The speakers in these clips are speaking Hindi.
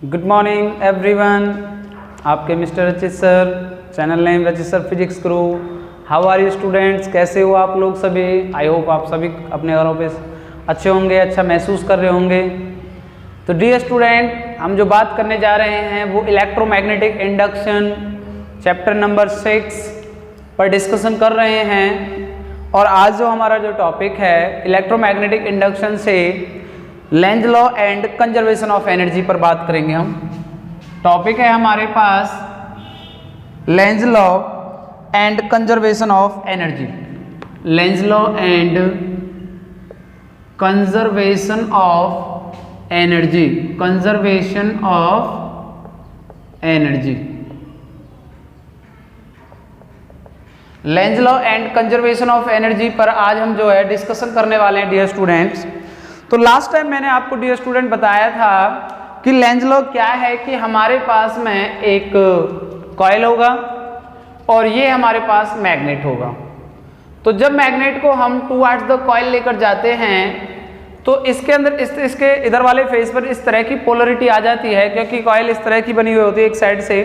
Good morning everyone. आपके मिस्टर रचित सर, चैनल नेम रचित sir physics Guru. How are you students, कैसे हो आप लोग सभी? आई होप आप सभी अपने घरों पे अच्छे होंगे, अच्छा महसूस कर रहे होंगे। तो डियर स्टूडेंट, हम जो बात करने जा रहे हैं वो इलेक्ट्रोमैग्नेटिक इंडक्शन चैप्टर नंबर 6 पर डिस्कशन कर रहे हैं। और आज जो हमारा जो टॉपिक है इलेक्ट्रोमैग्नेटिक इंडक्शन से Lenz law and conservation of energy पर बात करेंगे हम। टॉपिक है हमारे पास Lenz law and conservation of energy. Lenz law and conservation of energy, conservation of energy. Lenz law and conservation of energy पर आज हम जो है डिस्कशन करने वाले हैं डियर स्टूडेंट्स। तो लास्ट टाइम मैंने आपको डियर स्टूडेंट बताया था कि लेंज लॉ क्या है कि हमारे पास में एक कॉइल होगा और ये हमारे पास मैग्नेट होगा। तो जब मैग्नेट को हम टुवर्ड्स द कॉइल लेकर जाते हैं तो इसके अंदर इसके इधर वाले फेस पर इस तरह की पोलरिटी आ जाती है, क्योंकि कॉइल इस तरह की बनी हुई होती है। एक साइड से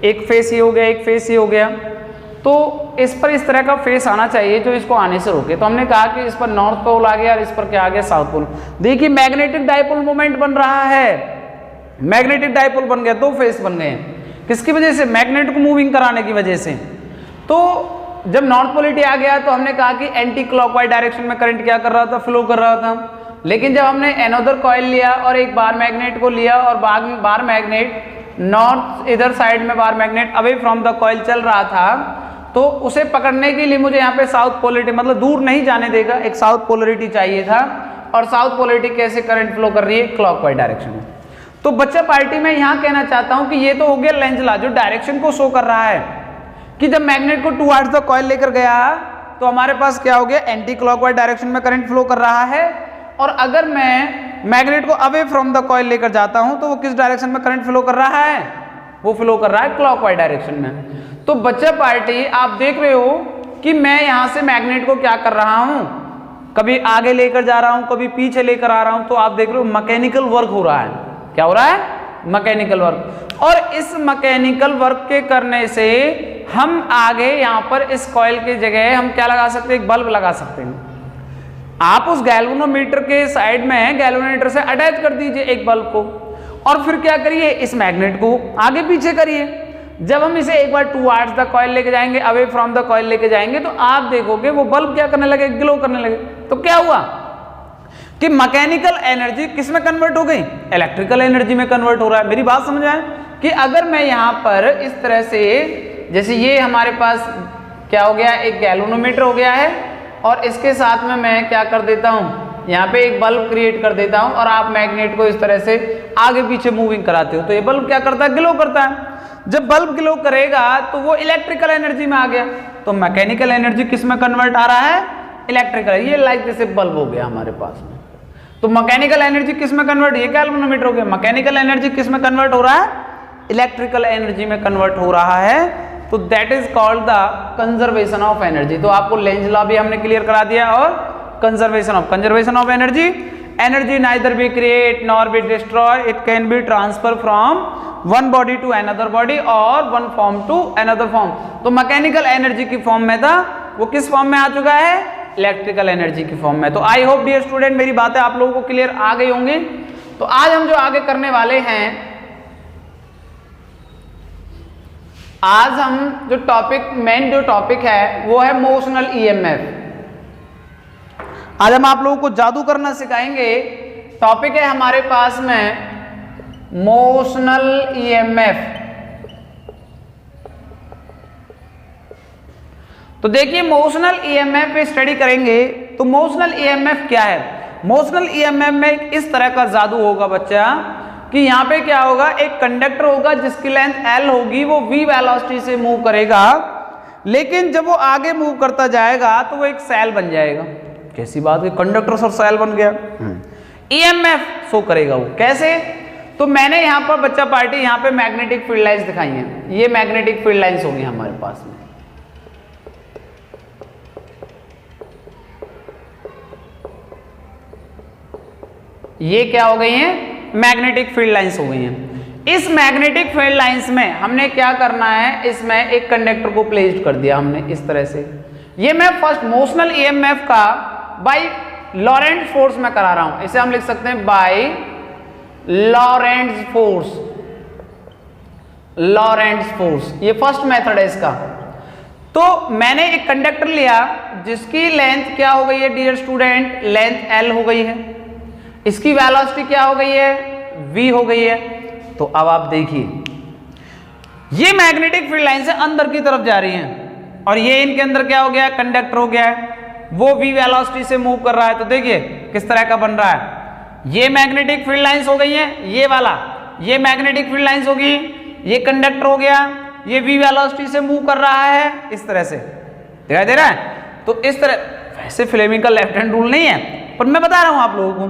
एक फेस ये हो गया, एक फेस ये हो गया, तो इस पर इस तरह का फेस आना चाहिए जो इसको आने से रोके। तो हमने कहा कि इस पर नॉर्थ पोल आ गया और इस पर क्या आ गया, साउथ पोल। देखिए मैग्नेटिक डाइपोल मोमेंट बन रहा है, मैग्नेटिक डाइपोल बन गया, दो फेस बन गए। किसकी वजह से? मैग्नेट को मूविंग कराने की वजह से। तो जब नॉर्थ पोलरिटी आ गया तो हमने कहा कि एंटी क्लॉकवाइज डायरेक्शन में करंट क्या कर रहा था, फ्लो कर रहा था। लेकिन जब हमने एनोदर कॉइल लिया और एक बार मैग्नेट को लिया और बार मैग्नेट नॉर्थ इधर साइड में bar magnet away from the coil चल रहा था, तो उसे पकड़ने के लिए मुझे यहाँ पे साउथ पोलरिटी, मतलब दूर नहीं जाने देगा, एक साउथ पोलरिटी चाहिए था। और साउथ पोलरिटी कैसे करंट फ्लो कर रही है? क्लॉकवाइज डायरेक्शन में। तो बच्चा पार्टी में यहाँ कहना चाहता हूँ कि ये तो हो गया लेंज लॉ जो डायरेक्शन को शो कर रहा है कि जब मैग्नेट को टुवर्ड्स द कॉइल लेकर गया तो हमारे पास क्या हो गया, एंटी क्लॉकवाइज डायरेक्शन में करंट फ्लो कर रहा है। और अगर मैं मैग्नेट को अवे फ्रॉम द कॉइल लेकर जाता हूँ तो वो किस डायरेक्शन में करंट फ्लो कर रहा है? वो फ्लो कर रहा है क्लॉकवाइज डायरेक्शन में। तो बच्चा पार्टी आप देख रहे हो कि मैं यहां से मैग्नेट को क्या कर रहा हूं, कभी आगे लेकर जा रहा हूं, कभी पीछे लेकर आ रहा हूं। तो आप देख रहे हो मैकेनिकल वर्क हो रहा है। क्या हो रहा है? Mechanical work. और इस मैकेनिकल वर्क के करने से हम आगे यहां पर इस कॉइल की जगह हम क्या लगा सकते हैं? एक बल्ब लगा सकते हैं। आप उस गैल्वेनोमीटर के साइड में गैल्वेनोमीटर से अटैच कर दीजिए एक बल्ब को और फिर क्या करिए, इस मैग्नेट को आगे पीछे करिए। जब हम इसे एक बार टुवर्ड्स द कॉइल लेके जाएंगे, अवे फ्रॉम द कॉइल लेके जाएंगे, तो आप देखोगे वो बल्ब क्या करने लगे, ग्लो करने लगे। तो क्या हुआ कि मैकेनिकल एनर्जी किस में कन्वर्ट हो गई? इलेक्ट्रिकल एनर्जी में कन्वर्ट हो रहा है। मेरी बात समझ आए कि अगर मैं यहाँ पर इस तरह से, जैसे ये हमारे पास क्या हो गया, एक गैल्वेनोमीटर हो गया है और इसके साथ में मैं क्या कर देता हूँ, यहाँ पे एक बल्ब क्रिएट कर देता हूँ और आप मैग्नेट को इस तरह से आगे पीछे मूविंग कराते हो, तो ये बल्ब क्या करता है? ग्लो करता है। जब बल्ब ग्लो करेगा तो वो इलेक्ट्रिकल एनर्जी में आ गया। तो मैकेनिकल एनर्जी किस में कन्वर्ट आ रहा है? इलेक्ट्रिकल। ये लाइक जैसे बल्ब हो गया हमारे पास में। तो मैकेनिकल एनर्जी किस में कन्वर्ट? ये गैल्वेनोमीटर हो गया। मैकेनिकल एनर्जी किस में कन्वर्ट हो रहा है? इलेक्ट्रिकल एनर्जी में कन्वर्ट हो रहा है। तो that is called the conservation of energy. तो आपको लेंज लॉ भी हमने क्लियर करा दिया और conservation of energy. Energy neither be create nor be destroy, it can be transfer from one body to another body और one form to another form. तो मैकेनिकल एनर्जी की फॉर्म में था, वो किस फॉर्म में आ चुका है? इलेक्ट्रिकल एनर्जी की फॉर्म में। तो आई होप डियर स्टूडेंट मेरी बातें आप लोगों को क्लियर आ गई होंगी। तो आज हम जो आगे करने वाले हैं, आज हम जो टॉपिक, मेन जो टॉपिक है वो है मोशनल ईएमएफ। आज हम आप लोगों को जादू करना सिखाएंगे। टॉपिक है हमारे पास में मोशनल ईएमएफ। तो देखिए मोशनल ईएमएफ पे स्टडी करेंगे। तो मोशनल ईएमएफ क्या है? मोशनल ईएमएफ में इस तरह का जादू होगा बच्चा कि यहाँ पे क्या होगा, एक कंडक्टर होगा जिसकी लेंथ L होगी, वो v वेलोसिटी से मूव करेगा, लेकिन जब वो आगे मूव करता जाएगा तो वो एक सेल बन जाएगा। कैसी बात है, कंडक्टर और सेल बन गया। ईएमएफ शो करेगा वो कैसे? तो मैंने यहाँ पर बच्चा पार्टी यहाँ पे मैग्नेटिक फील्ड लाइंस दिखाई हैं। ये मैग्नेटिक फील्ड लाइंस होंगी हमारे पास में। ये क्या हो गई हैं? मैग्नेटिक फील्ड लाइंस हो गई हैं। इस मैग्नेटिक फील्ड लाइंस में हमने क्या करना है, इसमें एक कंडक्टर को प्लेस्ड कर दिया हमने इस तरह से। ये मैं फर्स्ट मोशनल ईएमएफ का बाय लॉरेंट्ज फोर्स में करा रहा हूं, इसे हम लिख सकते हैं बाय लॉरेंट्ज फोर्स। लॉरेंट्ज फोर्स ये फर्स्ट मेथड है इसका। तो मैंने एक कंडक्टर लिया जिसकी लेंथ क्या हो गई है डियर स्टूडेंट, लेंथ L हो गई है, इसकी वेलोसिटी क्या हो गई है, V हो गई है। तो अब आप देखिए ये मैग्नेटिक फील्ड लाइन से अंदर की तरफ जा रही हैं और ये इनके अंदर क्या हो गया, कंडक्टर हो गया है, वो V वेलोसिटी से मूव कर रहा है। तो देखिए किस तरह का बन रहा है, ये मैग्नेटिक फील्ड लाइंस हो गई हैं, ये वाला ये मैग्नेटिक फील्ड लाइंस होगी, ये कंडक्टर हो गया, ये V वेलोसिटी से मूव कर रहा है इस तरह से, दिखाई दे रहा है। तो इस तरह, वैसे फ्लेमिंग का लेफ्ट हैंड रूल नहीं है पर मैं बता रहा हूं आप लोगों को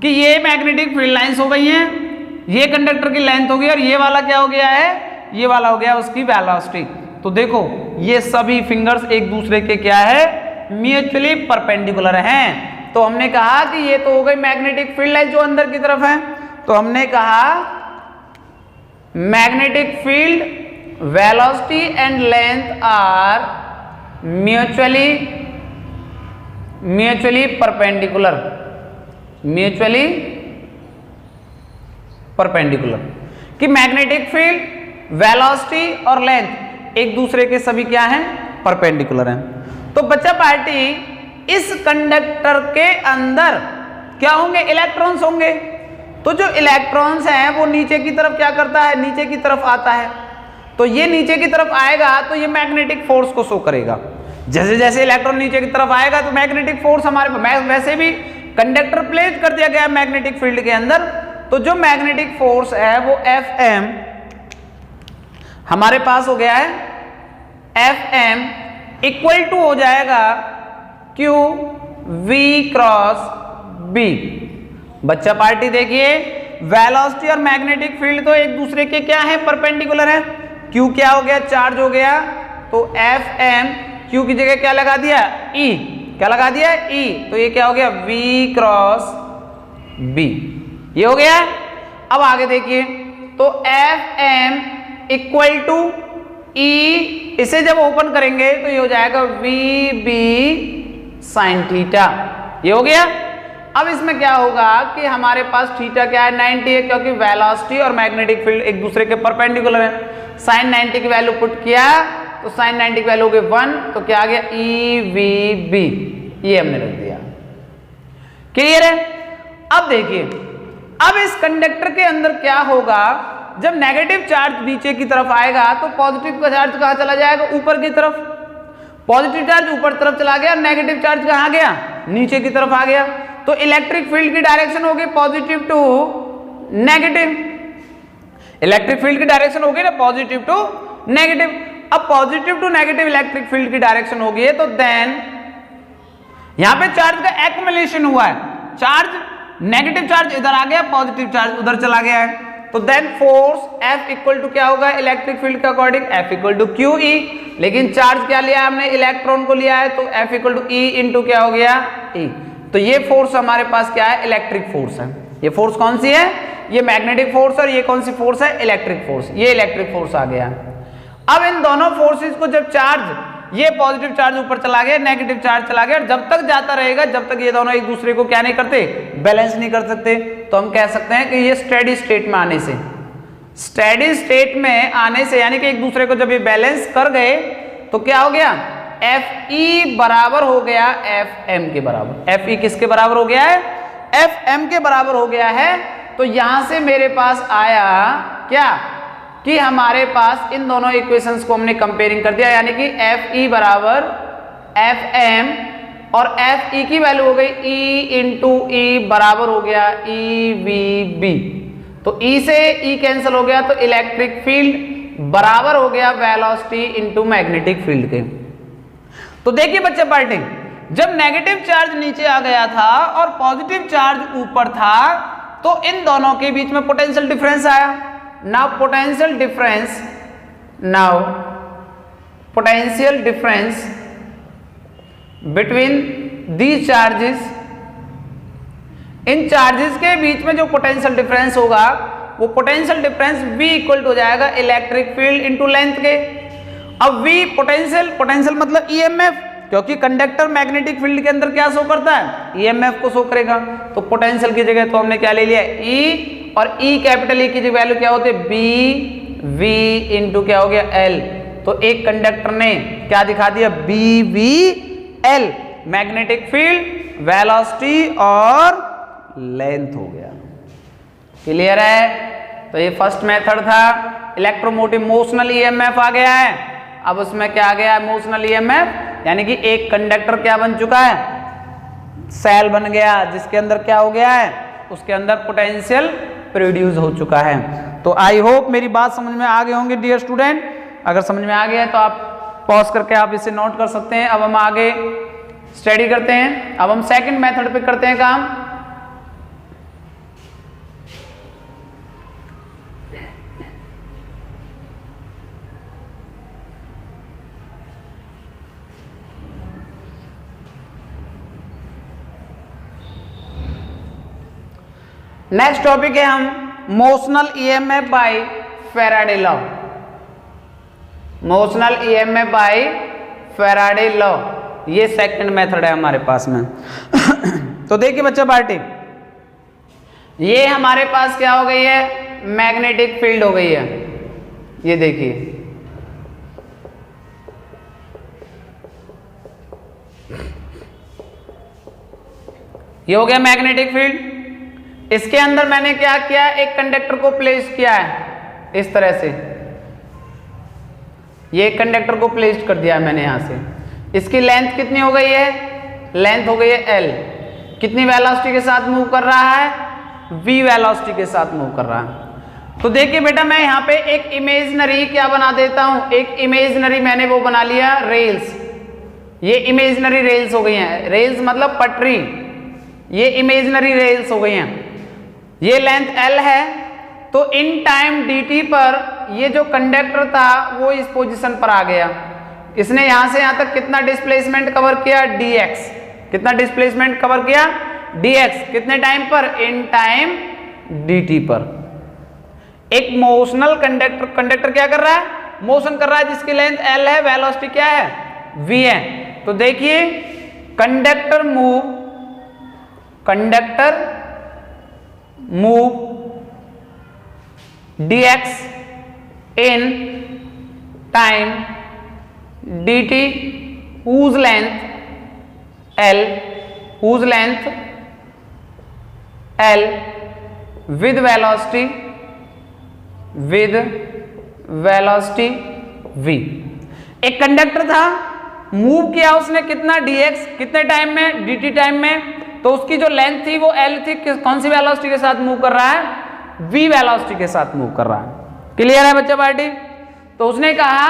कि ये मैग्नेटिक फील्ड लाइंस हो गई हैं, ये कंडक्टर की लेंथ होगी और ये वाला क्या हो गया है, ये वाला हो गया उसकी वेलोसिटी। तो देखो ये सभी फिंगर्स एक दूसरे के क्या है, म्यूचुअली परपेंडिकुलर हैं। तो हमने कहा कि ये तो हो गई मैग्नेटिक फील्ड लाइन जो अंदर की तरफ है। तो हमने कहा magnetic field velocity and length are mutually perpendicular, mutually perpendicular कि मैग्नेटिक फील्ड वेलोसिटी और लेंथ एक दूसरे के सभी क्या हैं, परपेंडिकुलर हैं। तो बच्चा पार्टी इस कंडक्टर के अंदर क्या होंगे, इलेक्ट्रॉन्स होंगे। तो जो इलेक्ट्रॉन्स हैं वो नीचे की तरफ क्या करता है, नीचे की तरफ आता है। तो ये नीचे की तरफ आएगा तो ये मैग्नेटिक फोर्स को शो करेगा। जैसे जैसे इलेक्ट्रॉन नीचे की तरफ आएगा तो मैग्नेटिक फोर्स हमारे वैसे भी कंडक्टर प्लेस कर दिया गया है मैग्नेटिक फील्ड के अंदर। तो जो मैग्नेटिक फोर्स है वो Fm हमारे पास हो गया है, Fm इक्वल टू हो जाएगा Q V क्रॉस B। बच्चा पार्टी देखिए वेलोसिटी और मैग्नेटिक फील्ड तो एक दूसरे के क्या है, परपेंडिकुलर है। Q क्या हो गया, चार्ज हो गया, तो Fm Q की जगह क्या लगा दिया, E, क्या लगा दिया, E, तो ये क्या हो गया, V क्रॉस B, ये हो गया। अब आगे देखिए तो Fm इक्वल टू E, इसे जब ओपन करेंगे तो ये हो जाएगा VB साइन थीटा, ये हो गया। अब इसमें क्या होगा कि हमारे पास थीटा क्या है, 90 है, क्योंकि वेलोसिटी और मैग्नेटिक फील्ड एक दूसरे के परपेंडिकुलर है। साइन 90 की वैल्यू पुट किया तो साइन 90 की वैल्यू हो गई 1, तो क्या आ गया, EVB, ये हमने रख दिया। क्लियर है। अब देखिए अब इस कंडक्टर के अंदर क्या होगा, जब नेगेटिव चार्ज नीचे की तरफ आएगा तो पॉजिटिव का चार्ज कहां चला जाएगा, ऊपर की तरफ। पॉजिटिव चार्ज ऊपर तरफ चला गया और नेगेटिव चार्ज कहां गया, नीचे की तरफ आ गया। तो इलेक्ट्रिक फील्ड की डायरेक्शन होगी positive to negative, electric field की डायरेक्शन होगी ना पॉजिटिव टू नेगेटिव। अब positive to negative electric field की डायरेक्शन होगी है, तो देन यहां पे चार्ज का एक्युमुलेशन हुआ है, चार्ज नेगेटिव चार्ज इधर आ गया, पॉजिटिव चार्ज उधर चला गया है। तो then force F equal to क्या होगा, इलेक्ट्रिक फील्ड के according F equal to QE, लेकिन चार्ज क्या लिया हमने, इलेक्ट्रॉन को लिया है, तो F equal to E into क्या हो गया, E। तो ये फोर्स हमारे पास क्या है, इलेक्ट्रिक फोर्स है। ये फोर्स कौन सी है, ये मैग्नेटिक फोर्स, और ये कौन सी फोर्स है, इलेक्ट्रिक फोर्स। ये इलेक्ट्रिक फोर्स आ गया। अब इन दोनों फोर्सेस को जब चार्ज, ये पॉजिटिव चार्ज ऊपर चला गया, नेगेटिव चार्ज चला गया, और जब तक जाता रहेगा जब तक ये दोनों एक दूसरे को क्या नहीं करते, बैलेंस नहीं कर सकते, तो हम कह सकते हैं कि ये स्टेडी स्टेट में आने से, स्टेडी स्टेट में आने से यानी कि एक दूसरे को जब ये बैलेंस कर गए तो क्या हो गया, Fe बराबर हो गया Fm के बराबर। Fe किसके बराबर हो गया है, Fm के बराबर हो गया है। तो यहां से मेरे पास आया क्या कि हमारे पास इन दोनों इक्वेशंस को हमने कंपेयरिंग कर दिया, यानी कि Fe बराबर Fm और Fe की वैल्यू हो गई E इंटू E बराबर हो गया EVB। तो E से E कैंसिल हो गया, तो इलेक्ट्रिक फील्ड बराबर हो गया वेलोसिटी इंटू मैग्नेटिक फील्ड के। तो देखिए बच्चे पार्टी, जब नेगेटिव चार्ज नीचे आ गया था और पॉजिटिव चार्ज ऊपर था तो इन दोनों के बीच में पोटेंशियल डिफरेंस आया। Now potential difference between these charges, इन चार्जेस के बीच में जो पोटेंशियल डिफरेंस होगा वो potential difference V equal to हो जाएगा इलेक्ट्रिक फील्ड इनटू लेंथ के। अब V पोटेंशियल मतलब EMF, क्योंकि कंडक्टर मैग्नेटिक फील्ड के अंदर क्या शो करता है, EMF को शो करेगा। तो पोटेंशियल की जगह तो हमने क्या ले लिया, E, और E कैपिटल E की वैल्यू क्या होती है, BV इंटू क्या हो गया L। तो एक कंडक्टर ने क्या दिखा दिया, BVL, मैग्नेटिक फील्ड, वेलोसिटी और लेंथ हो गया। क्लियर है। तो ये फर्स्ट मेथड था। इलेक्ट्रोमोटिव मोशनल EMF आ गया है। अब उसमें क्या आ गया है, मोशनल EMF, यानी कि एक कंडक्टर क्या बन चुका है, सेल बन गया, जिसके अंदर क्या हो गया है, उसके अंदर पोटेंशियल प्रोड्यूस हो चुका है। तो आई होप मेरी बात समझ में आ गए होंगे डियर स्टूडेंट। अगर समझ में आ गया है तो आप पॉज करके आप इसे नोट कर सकते हैं। अब हम आगे स्टडी करते हैं। अब हम सेकंड मेथड पे करते हैं काम। नेक्स्ट टॉपिक है हम motional EMF by Faraday law. Motional EMF by Faraday law, ये सेकंड मेथड है हमारे पास में। तो देखिए बच्चा पार्टी, ये हमारे पास क्या हो गई है, मैग्नेटिक फील्ड हो गई है। ये देखिए, ये हो गया मैग्नेटिक फील्ड। इसके अंदर मैंने क्या किया, एक कंडक्टर को प्लेस किया है इस तरह से। ये कंडक्टर को प्लेस कर दिया है मैंने यहां से। इसकी लेंथ कितनी हो गई है, लेंथ हो गई है L। कितनी वेलोसिटी के साथ मूव कर रहा है, V वेलोसिटी के साथ मूव कर रहा है। तो देखिए बेटा, मैं यहाँ पे एक इमेजनरी क्या बना देता हूं, एक इमेजनरी मैंने वो बना लिया रेल्स। ये इमेजनरी रेल्स हो गई हैं, रेल्स मतलब पटरी, ये इमेजनरी रेल्स हो गई हैं। ये लेंथ L है। तो इन टाइम dt पर ये जो कंडक्टर था वो इस पोजीशन पर आ गया। इसने यहां से यहां तक कितना डिस्प्लेसमेंट कवर किया, dx। कितना डिस्प्लेसमेंट कवर किया, dx। कितने टाइम पर, इन टाइम dt पर। एक मोशनल कंडक्टर क्या कर रहा है, मोशन कर रहा है, जिसकी लेंथ L है, वेलोसिटी क्या है, v है। तो देखिए, conductor move dx in time dt whose length L with velocity v। एक कंडक्टर था, मूव किया उसने कितना, dx, कितने टाइम में, dt टाइम में। तो उसकी जो लेंथ थी वो L थी। कौन सी वेलोसिटी के साथ मूव कर रहा है, v वेलोसिटी के साथ मूव कर रहा है। क्लियर है बच्चा पार्टी। तो उसने कहा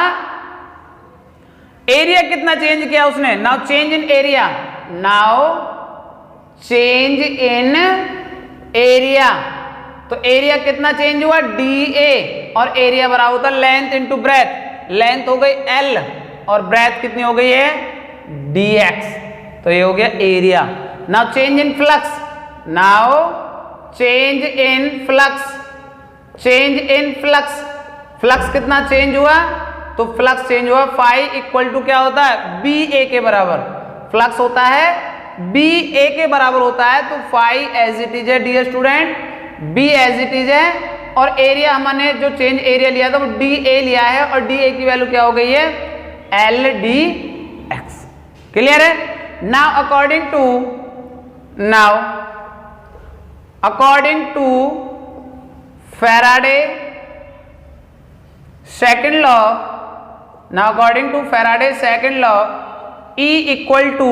एरिया कितना चेंज किया उसने, नाउ चेंज इन एरिया, तो एरिया कितना चेंज हुआ, dA, और एरिया बराबर होता है लेंथ इनटू ब्रेथ। लेंथ हो गई L और ब्रेथ कितनी हो गई है, dx। तो ये हो गया area. Now change in flux, flux कितना चेंज हुआ, तो फ्लक्स चेंज हुआ, फाई इक्वल टू क्या होता है, BA के बराबर। फ्लक्स होता है BA के बराबर होता है। तो फाई एज इट इज है dear student, B as it is है। और एरिया हमने जो चेंज एरिया लिया था वो DA लिया है, और DA की वैल्यू क्या हो गई है, LDX। क्लियर है। Now according to Faraday second law, E equal to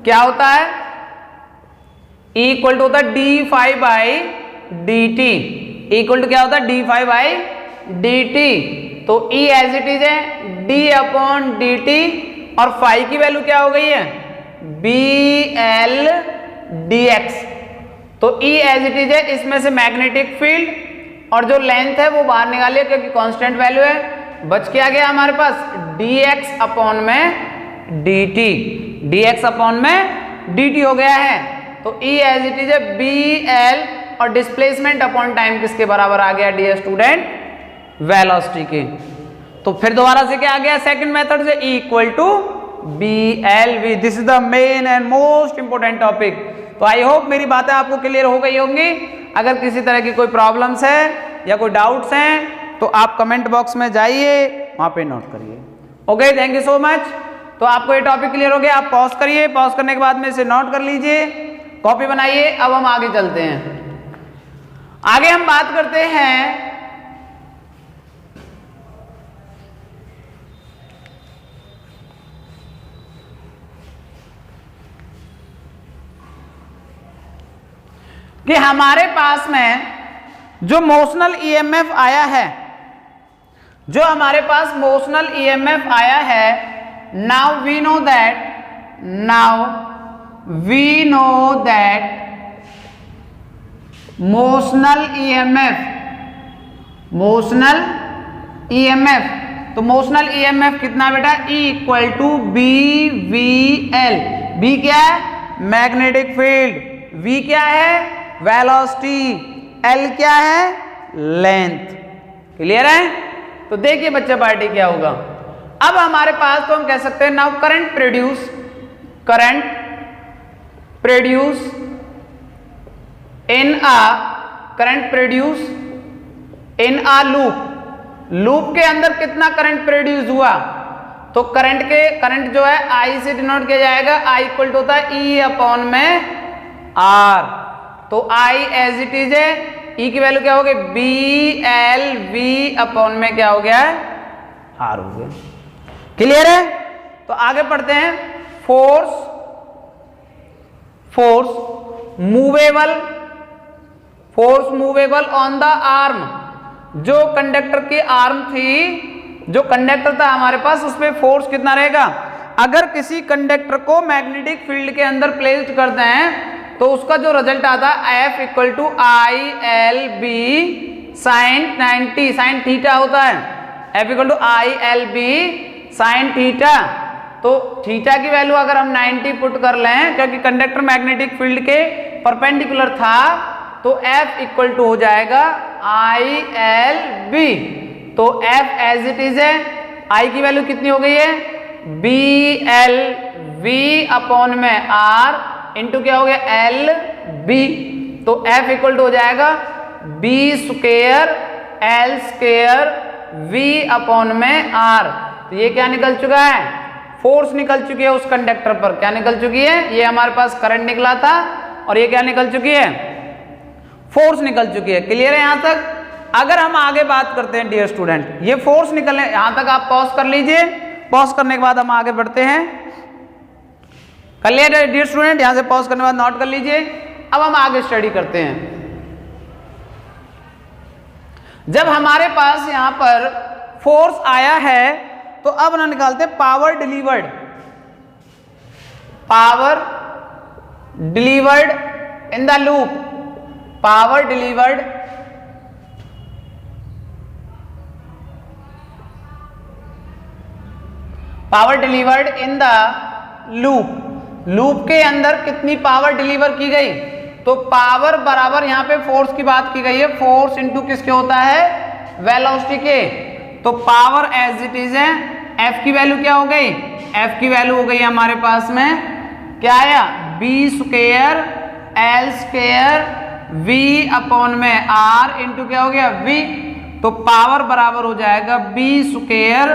क्या होता है, E इक्वल टू होता है d phi by dt। Equal to क्या होता है, d फाई बाई dt। तो E एज इट इज है d अपॉन dt, और फाई की वैल्यू क्या हो गई है, BL dx। तो E एज इट इज है, इसमें से मैग्नेटिक फील्ड और जो लेंथ है वो बाहर निकालिए क्योंकि कांस्टेंट वैल्यू है। बच के आ गया हमारे पास dx अपॉन में dt, dx अपॉन में dt हो गया है। तो E एज इट इज है BL और डिस्प्लेसमेंट अपॉन टाइम किसके बराबर आ गया डियर स्टूडेंट? वेलोसिटी के। तो फिर दोबारा से क्या आ गया सेकंड मेथड से? E equal to BLV। This is the main and most important topic. तो आई होप मेरी बातें आपको क्लियर हो गई होंगी। अगर किसी तरह की कोई प्रॉब्लम्स है या कोई डाउट्स हैं तो आप कमेंट बॉक्स में जाइए, वहां पे नोट करिए। Okay, thank you so much. तो आपको ये टॉपिक क्लियर हो गया, आप पॉज करिए, पॉज करने के बाद में इसे नोट कर लीजिए, कॉपी बनाइए। अब हम आगे चलते हैं। आगे हम बात करते हैं कि हमारे पास में जो मोशनल ईएमएफ आया है, जो हमारे पास मोशनल ईएमएफ आया है, now we know that motional EMF, तो मोशनल ईएमएफ कितना बेटा? E equal to BVL। B क्या है? Magnetic field. V क्या है? वेलोसिटी। L क्या है? लेंथ। क्लियर है? तो देखिए बच्चा पार्टी क्या होगा। अब हमारे पास तो हम कह सकते हैं now current produce in a loop के अंदर कितना करंट प्रोड्यूस हुआ? तो करंट जो है I से डिनोट किया जाएगा। I इक्वल टू होता है E अपॉन में R। तो I एज इट इज है, E की वैल्यू क्या हो गई? BLV अपॉन में क्या हो गया है? R हो गया। क्लियर है? तो आगे पढ़ते हैं। Force movable on the arm. जो कंडक्टर की आर्म थी, जो कंडक्टर था हमारे पास, उस पर फोर्स कितना रहेगा? अगर किसी कंडक्टर को मैग्नेटिक फील्ड के अंदर प्लेस्ड करते हैं तो उसका जो रिजल्ट आता है F equal to ILB sine 90, sine theta होता है। F equal to ILB sine theta. तो थीटा की वैल्यू अगर हम 90 पुट कर लें, क्योंकि कंडक्टर मैग्नेटिक फील्ड के परपेंडिकुलर था, तो F इक्वल टू हो जाएगा ILB। तो F एज इट इज है, I की वैल्यू कितनी हो गई है? BLV अपॉन में R इंटू क्या हो गया? LB। तो F इक्वल टू हो जाएगा B square L square V upon में R। तो ये क्या निकल चुका है? फोर्स निकल चुकी है उस कंडक्टर पर। क्या निकल चुकी है? ये हमारे पास करंट निकला था और ये क्या निकल चुकी है? फोर्स निकल चुकी है। क्लियर है यहां तक? अगर हम आगे बात करते हैं डियर स्टूडेंट, ये फोर्स निकलने, यहां तक आप पॉज कर लीजिए। पॉज करने के बाद हम आगे बढ़ते हैं। कर लिया डियर स्टूडेंट? यहां से पॉज करने के बाद नोट कर लीजिए। अब हम आगे स्टडी करते हैं। जब हमारे पास यहां पर फोर्स आया है तो अब ना निकालते power delivered in the loop. Power delivered in the loop के अंदर कितनी पावर डिलीवर की गई? तो पावर बराबर यहां पे फोर्स की बात की गई है, फोर्स इंटू किसके होता है? वेलोसिटी के। तो पावर एज इट इज है, F की वैल्यू क्या हो गई? F की वैल्यू हो गई हमारे पास में क्या आया? B square L square V upon में R इंटू क्या हो गया? V। तो पावर बराबर हो जाएगा B square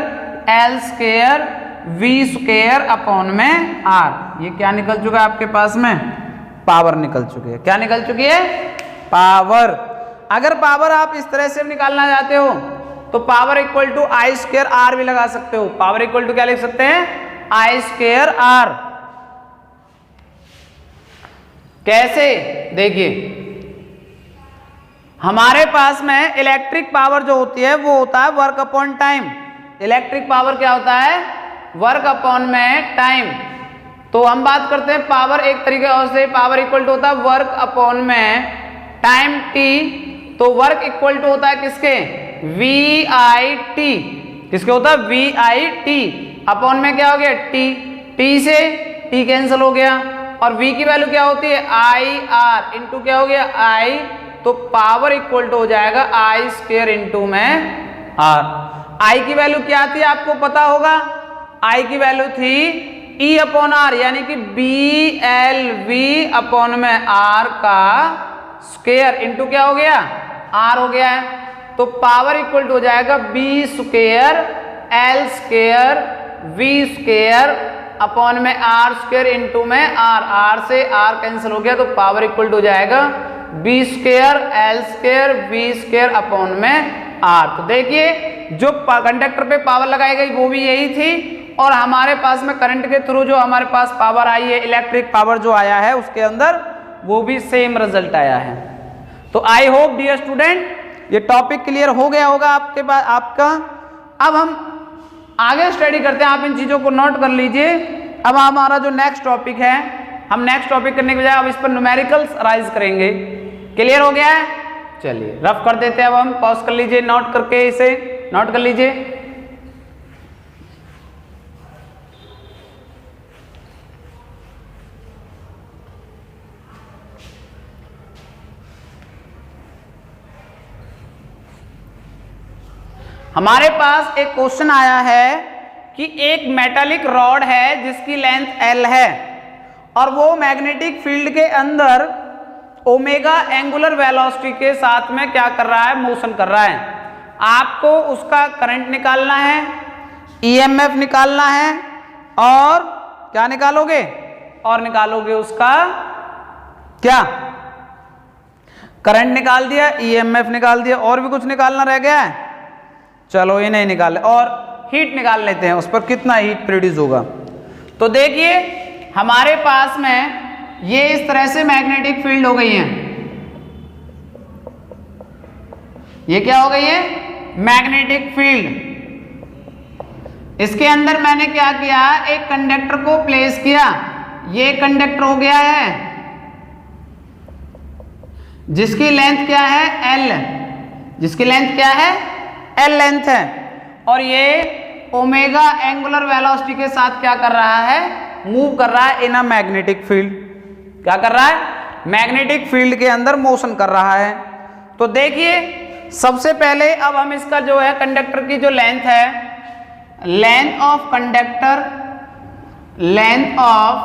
L square V square upon में R। ये क्या निकल चुका है आपके पास में? पावर निकल चुकी है। क्या निकल चुकी है? पावर। अगर पावर आप इस तरह से निकालना चाहते हो तो power equal to I square R भी लगा सकते हो। पावर इक्वल टू क्या लिख सकते हैं? I square R। कैसे? देखिए, हमारे पास में इलेक्ट्रिक पावर जो होती है वो होता है work upon time. Electric power क्या होता है? वर्क अपॉन में टाइम। तो हम बात करते हैं पावर एक तरीके से, पावर इक्वल टू होता है वर्क अपॉन में टाइम t। तो वर्क इक्वल टू होता है किसके? VIT। किसके होता है? VIT अपॉन में क्या हो गया? t से t कैंसिल हो गया और v की वैल्यू क्या होती है? IR इंटू क्या हो गया? तो पावर इक्वल टू हो जाएगा आई स्क्वायर इंटू में आर। आई की वैल्यू क्या थी आपको पता होगा, आई की वैल्यू थी ई अपॉन आर, यानी कि बी एल वी अपॉन में आर का स्क्वायर इंटू क्या हो गया, आर हो गया है। तो पावर इक्वल टू हो जाएगा B square L square V square upon में आर स्क्वायर इंटू में आर, आर से आर कैंसिल हो गया, तो पावर इक्वल टू हो जाएगा B square L square V square upon में आर। तो देखिए जो कंडक्टर पे पावर लगाई गई वो भी यही थी, और हमारे पास में करंट के थ्रू जो हमारे पास पावर आई है, इलेक्ट्रिक पावर जो आया है उसके अंदर वो भी सेम रिजल्ट आया है। तो आई होप डियर स्टूडेंट ये टॉपिक क्लियर हो गया होगा आपके पास आपका। अब हम आगे स्टडी करते हैं, आप इन चीजों को नोट कर लीजिए। अब हमारा जो नेक्स्ट टॉपिक है, हम नेक्स्ट टॉपिक करने के बजाय अब इस पर न्यूमेरिकल्स राइज करेंगे। क्लियर हो गया है, चलिए रफ कर देते हैं। अब हम पॉज कर लीजिए, नोट करके इसे नोट कर लीजिए। हमारे पास एक क्वेश्चन आया है कि एक मेटालिक रॉड है जिसकी लेंथ L है और वो मैग्नेटिक फील्ड के अंदर ओमेगा एंगुलर वेलोसिटी के साथ में क्या कर रहा है, मोशन कर रहा है। आपको उसका करंट निकालना है, ईएमएफ निकालना है, और क्या निकालोगे, और निकालोगे उसका क्या, करंट निकाल दिया, ईएमएफ निकाल दिया, और भी कुछ निकालना रह गया है। चलो ये नहीं निकाले, और हीट निकाल लेते हैं, उस पर कितना हीट प्रोड्यूस होगा। तो देखिए हमारे पास में ये इस तरह से मैग्नेटिक फील्ड हो गई है, ये क्या हो गई है, मैग्नेटिक फील्ड। इसके अंदर मैंने क्या किया, एक कंडक्टर को प्लेस किया, ये कंडक्टर हो गया है जिसकी लेंथ क्या है, L, जिसकी लेंथ क्या है, L लेंथ है, और ये ओमेगा एंगुलर वेलोसिटी के साथ क्या कर रहा है, मूव कर रहा है इन अ मैग्नेटिक फील्ड। क्या कर रहा है, मैग्नेटिक फील्ड के अंदर मोशन कर रहा है। तो देखिए सबसे पहले अब हम इसका जो है कंडक्टर की जो लेंथ है, length of conductor, length of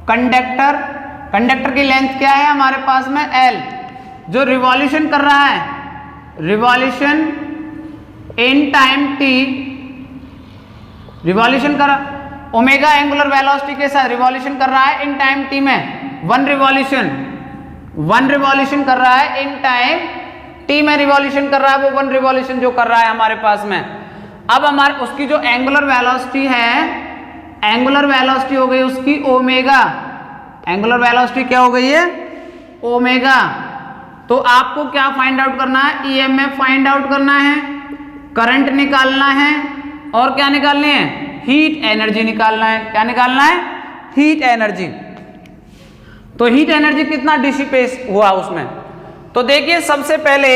conductor, conductor की लेंथ क्या है हमारे पास में L, जो रिवॉल्यूशन कर रहा है, revolution in time t, revolution कर ओमेगा एंगुलर वेलोसिटी के साथ रिवॉल्यूशन कर रहा है इन टाइम t में, वन रिवॉल्यूशन कर रहा है इन टाइम t में, रिवॉल्यूशन कर रहा है वो वन रिवॉल्यूशन जो कर रहा है हमारे पास में। अब हमारे उसकी जो एंगुलर वेलोसिटी है, एंगुलर वेलोसिटी हो गई उसकी ओमेगा, एंगुलर वेलोसिटी क्या हो गई है, ओमेगा। तो आपको क्या फाइंड आउट करना है, ईएमएफ फाइंड आउट करना है, करंट निकालना है, और क्या निकालनी है, हीट एनर्जी निकालना है। क्या निकालना है, हीट एनर्जी। तो हीट एनर्जी कितना डिसिपेट हुआ उसमें, तो देखिए सबसे पहले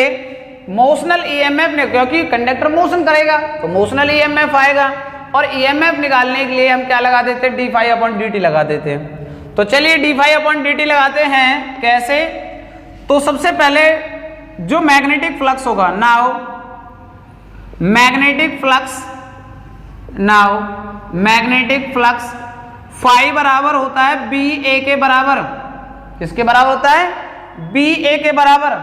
मोशनल ईएमएफ ने, क्योंकि कंडक्टर मोशन करेगा तो मोशनल ईएमएफ आएगा, और ईएमएफ निकालने के लिए हम क्या लगा देते हैं, d∅/dt लगा देते हैं। तो चलिए d∅/dt लगाते हैं, कैसे, तो सबसे पहले जो मैग्नेटिक फ्लक्स होगा, now magnetic flux, now magnetic flux phi बराबर होता है बी ए के बराबर, किसके बराबर होता है, बी ए के बराबर।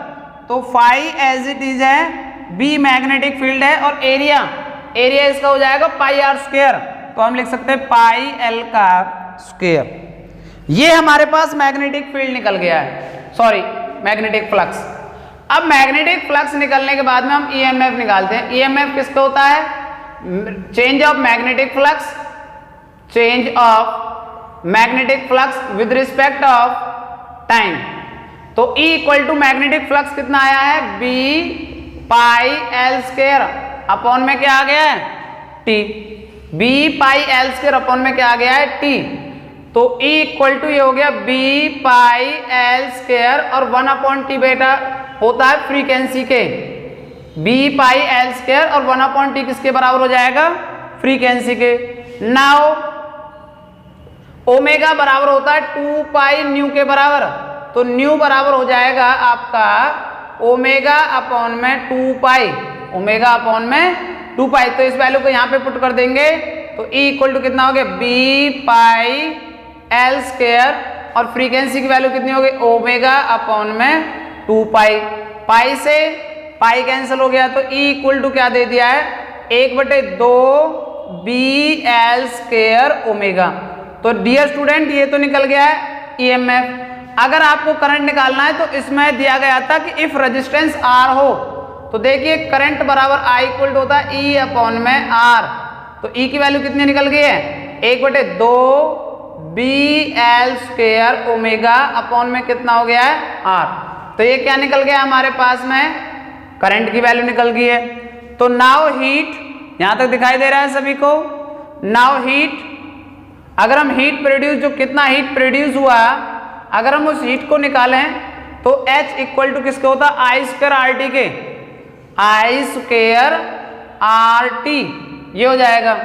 तो फाई एज इट इज है, बी मैग्नेटिक फील्ड है, और एरिया, एरिया इसका हो जाएगा पाई आर स्क्वायर, तो हम लिख सकते हैं पाई एल का स्क्वायर। ये हमारे पास मैग्नेटिक फील्ड निकल गया है, सॉरी मैग्नेटिक फ्लक्स। अब मैग्नेटिक फ्लक्स निकलने के बाद में हम ईएमएफ निकालते हैं। ईएमएफ किसका होता है, change of magnetic flux, change of magnetic flux with respect of time. तो E equal to magnetic flux कितना आया है, B pi L square upon में क्या आ गया है, T, B pi L square upon में क्या आ गया है, T। तो E इक्वल टू ये हो गया बी पाई एल स्क्वायर, और 1/T बेटा होता है फ्रीक्वेंसी के, बी पाई एल स्क्वायर और 1/T किसके बराबर हो जाएगा, फ्रीक्वेंसी के। नाउ ओमेगा बराबर होता है 2 पाई न्यू के बराबर, तो न्यू बराबर हो जाएगा आपका ओमेगा अपॉन में 2 पाई, ओमेगा अपॉन में 2 पाई। तो इस वैल्यू को यहाँ पे पुट कर देंगे तो E इक्वल टू कितना हो गया बी पाई एल स्क्वायर, और फ्रीक्वेंसी की वैल्यू कितनी हो गई ओमेगा अपॉन में 2 पाई। पाई से पाई कैंसिल हो गया तो E इक्वल टू क्या दे दिया है 1/2 बी एल स्क्वायर ओमेगा। तो डियर स्टूडेंट ये तो निकल गया है ईएमएफ। अगर आपको करंट निकालना है तो इसमें दिया गया था कि इफ रेजिस्टेंस आर हो तो देखिए करंट बराबर आई इक्वल होता है ई अपॉन में आर। तो ई की वैल्यू कितनी निकल गई है 1/2 B L square omega upon में कितना हो गया है आर। तो ये क्या निकल गया हमारे पास में करंट की वैल्यू निकल गई है। तो नाउ हीट, यहां तक दिखाई दे रहा है सभी को। नाउ हीट, अगर हम हीट प्रोड्यूस, जो कितना हीट प्रोड्यूस हुआ, अगर हम उस हीट को निकालें तो H इक्वल टू किसके होता है आई स्क्वायर आर टी के, आई स्क्वायर आर टी ये हो जाएगा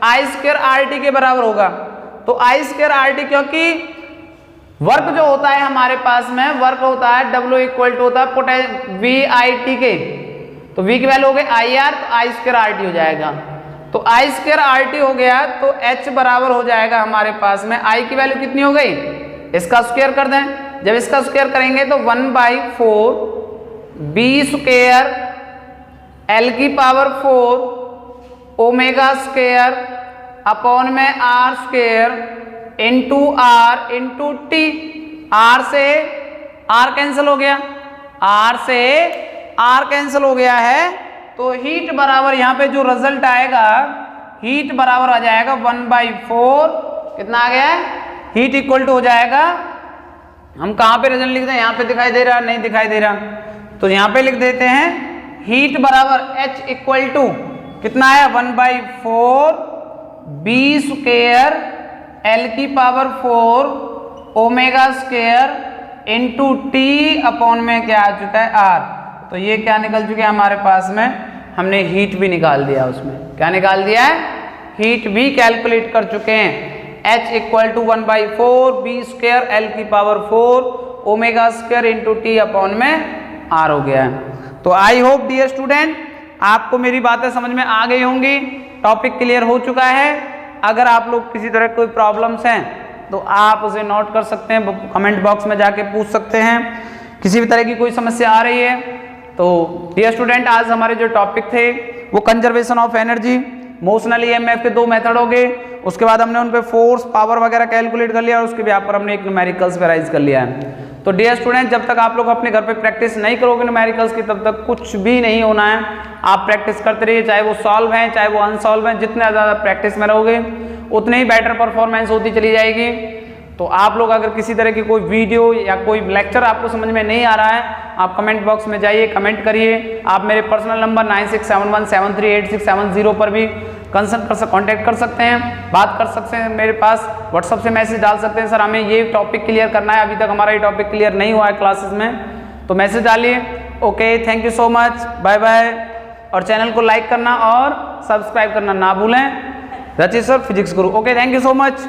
आई स्क्वायर आर टी के बराबर होगा। तो आई स्क्वायर आर टी, क्योंकि वर्क जो होता है हमारे पास में वर्क होता है W इक्वल टू होता है वी आई टी के, तो V की वैल्यू हो गई आई आर, तो आई स्क्वायर आर टी हो जाएगा। तो आई स्क्वायर आर टी हो गया तो H बराबर हो जाएगा हमारे पास में I की वैल्यू कितनी हो गई, इसका स्क्वायर कर दें। जब इसका स्क्वायर करेंगे तो 1/4 बी स्क्वायर एल की पावर 4 ओमेगा स्क्वायर अपॉन में R square into R into T. R से आर कैंसिल हो गया, आर से आर कैंसिल हो गया है, तो हीट बराबर यहाँ पे जो रिजल्ट आएगा हीट बराबर आ जाएगा 1/4 कितना आ गया है हीट इक्वल टू हो जाएगा। हम कहाँ पे रिजल्ट लिखते हैं, यहाँ पे दिखाई दे रहा नहीं दिखाई दे रहा, तो यहाँ पे लिख देते हैं हीट बराबर H इक्वल टू कितना है 1/4 बी स्क्वायर एल की power 4 omega square into T upon में क्या आ चुका है आर। तो ये क्या निकल चुके हैं हमारे पास में, हमने हीट भी निकाल दिया, उसमें क्या निकाल दिया है हीट भी कैलकुलेट कर चुके हैं। H equal to 1/4 B square L की power 4 omega square into T upon में आर हो गया है। तो आई होप डियर स्टूडेंट आपको मेरी बातें समझ में आ गई होंगी, टॉपिक क्लियर हो चुका है। अगर आप लोग किसी तरह कोई प्रॉब्लम्स हैं तो आप उसे नोट कर सकते हैं, कमेंट बॉक्स में जाके पूछ सकते हैं। किसी भी तरह की कोई समस्या आ रही है तो डियर स्टूडेंट आज हमारे जो टॉपिक थे वो conservation of energy, motional EMF के 2 मेथड हो गए, उसके बाद हमने उन पे फोर्स पावर वगैरह कैलकुलेट कर लिया और उसके यहाँ पर हमने एक न्यूमेरिकल्स वेराइज कर लिया है। तो डियर स्टूडेंट जब तक आप लोग अपने घर पे प्रैक्टिस नहीं करोगे न्यूमेरिकल्स की तब तक कुछ भी नहीं होना है। आप प्रैक्टिस करते रहिए, चाहे वो सॉल्व हैं चाहे वो अनसॉल्व हैं, जितने ज़्यादा प्रैक्टिस में रहोगे उतने ही बेटर परफॉर्मेंस होती चली जाएगी। तो आप लोग अगर किसी तरह की कोई वीडियो या कोई लेक्चर आपको समझ में नहीं आ रहा है आप कमेंट बॉक्स में जाइए, कमेंट करिए। आप मेरे पर्सनल नंबर 9671738670 पर भी कांटेक्ट कर सकते हैं, बात कर सकते हैं, मेरे पास व्हाट्सअप से मैसेज डाल सकते हैं, सर हमें ये टॉपिक क्लियर करना है, अभी तक हमारा ये टॉपिक क्लियर नहीं हुआ है क्लासेस में, तो मैसेज डालिए। Okay, thank you so much, bye bye. और चैनल को लाइक करना और सब्सक्राइब करना ना भूलें। Rachit sir physics Guru. Okay, thank you so much.